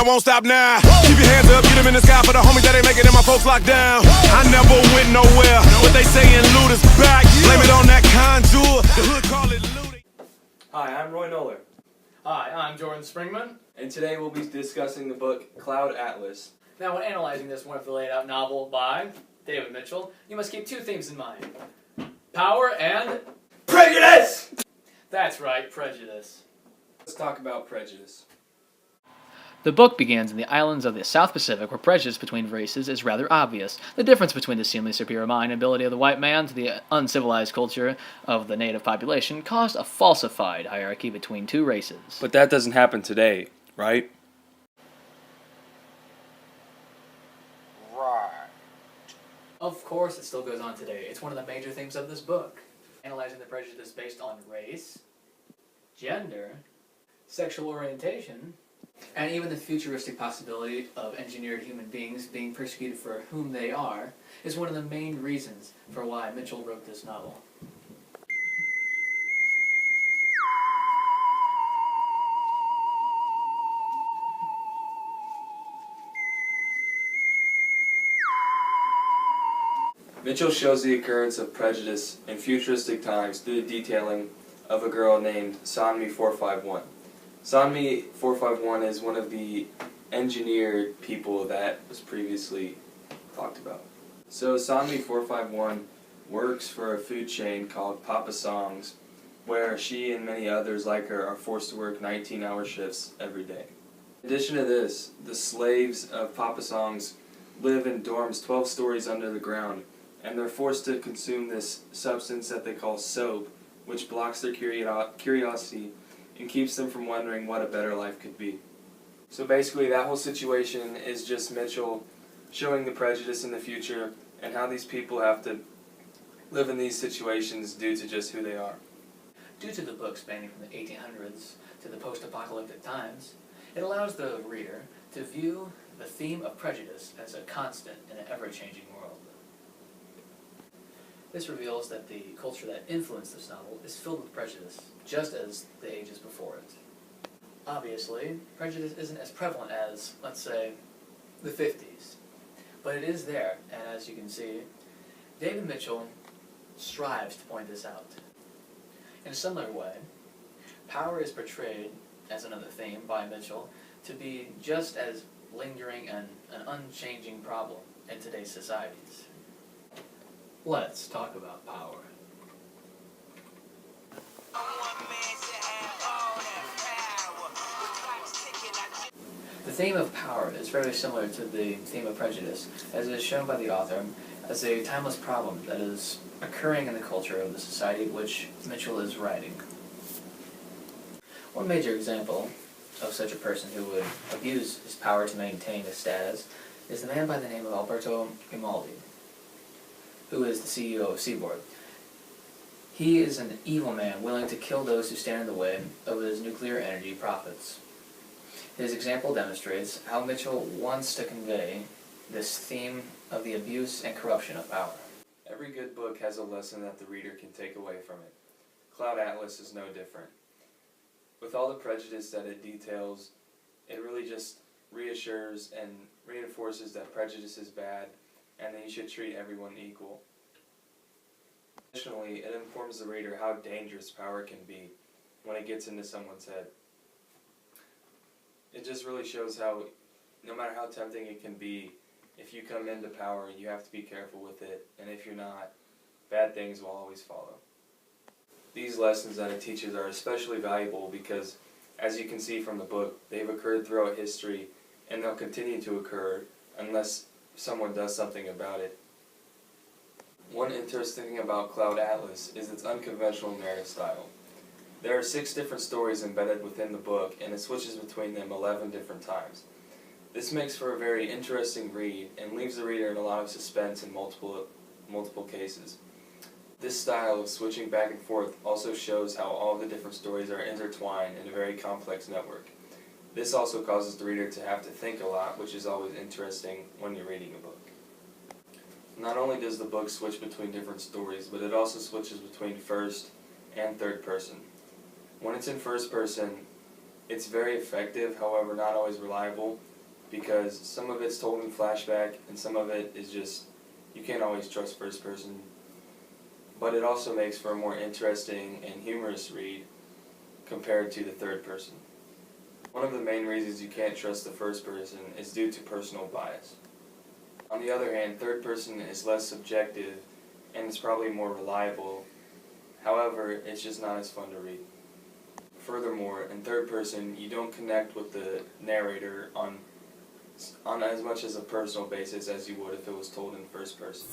won't stop now. Keep your hands up, get them in the sky for the homies that ain't making it, my folks locked down. I never went nowhere, but they saying loot is back. Blame it on that conjure, the hood call it looting. Hi, I'm Roy Noller. Hi, I'm Jordan Springman. And today we'll be discussing the book Cloud Atlas. Now, when analyzing this wonderfully laid out novel by David Mitchell, you must keep two themes in mind. Power and... Prejudice! That's right, prejudice. Let's talk about prejudice. The book begins in the islands of the South Pacific, where prejudice between races is rather obvious. The difference between the seemingly superior mind and ability of the white man to the uncivilized culture of the native population caused a falsified hierarchy between two races. But that doesn't happen today, right? Of course, it still goes on today. It's one of the major themes of this book. Analyzing the prejudice based on race, gender, sexual orientation, and even the futuristic possibility of engineered human beings being persecuted for whom they are is one of the main reasons for why Mitchell wrote this novel. Mitchell shows the occurrence of prejudice in futuristic times through the detailing of a girl named Sanmi 451. Sanmi 451 is one of the engineered people that was previously talked about. So Sanmi 451 works for a food chain called Papa Song's, where she and many others like her are forced to work 19-hour shifts every day. In addition to this, the slaves of Papa Song's live in dorms 12 stories under the ground, and they're forced to consume this substance that they call soap, which blocks their curiosity and keeps them from wondering what a better life could be. So basically that whole situation is just Mitchell showing the prejudice in the future and how these people have to live in these situations due to just who they are. Due to the book spanning from the 1800s to the post-apocalyptic times, it allows the reader to view the theme of prejudice as a constant in an ever-changing world. This reveals that the culture that influenced this novel is filled with prejudice, just as the ages before it. Obviously, prejudice isn't as prevalent as, let's say, the 50s, but it is there, and as you can see, David Mitchell strives to point this out. In a similar way, power is portrayed, as another theme by Mitchell, to be just as lingering and an unchanging problem in today's societies. Let's talk about power. The theme of power is very similar to the theme of prejudice, as is shown by the author as a timeless problem that is occurring in the culture of the society which Mitchell is writing. One major example of such a person who would abuse his power to maintain his status is the man by the name of Alberto Grimaldi, who is the CEO of Seaboard. He is an evil man willing to kill those who stand in the way of his nuclear energy profits. His example demonstrates how Mitchell wants to convey this theme of the abuse and corruption of power. Every good book has a lesson that the reader can take away from it. Cloud Atlas is no different. With all the prejudice that it details, it really just reassures and reinforces that prejudice is bad and that you should treat everyone equal. Additionally, it informs the reader how dangerous power can be when it gets into someone's head. It just really shows how, no matter how tempting it can be, if you come into power, you have to be careful with it, and if you're not, bad things will always follow. These lessons that it teaches are especially valuable because, as you can see from the book, they've occurred throughout history, and they'll continue to occur unless someone does something about it. One interesting thing about Cloud Atlas is its unconventional narrative style. There are 6 different stories embedded within the book, and it switches between them 11 different times. This makes for a very interesting read and leaves the reader in a lot of suspense in multiple cases. This style of switching back and forth also shows how all the different stories are intertwined in a very complex network. This also causes the reader to have to think a lot, which is always interesting when you're reading a book. Not only does the book switch between different stories, but it also switches between first and third person. When it's in first person, it's very effective, however not always reliable, because some of it's told in flashback and some of it is just, you can't always trust first person. But it also makes for a more interesting and humorous read compared to the third person. One of the main reasons you can't trust the first person is due to personal bias. On the other hand, third person is less subjective and is probably more reliable. However, it's just not as fun to read. Furthermore, in third person, you don't connect with the narrator on as much as a personal basis as you would if it was told in first person.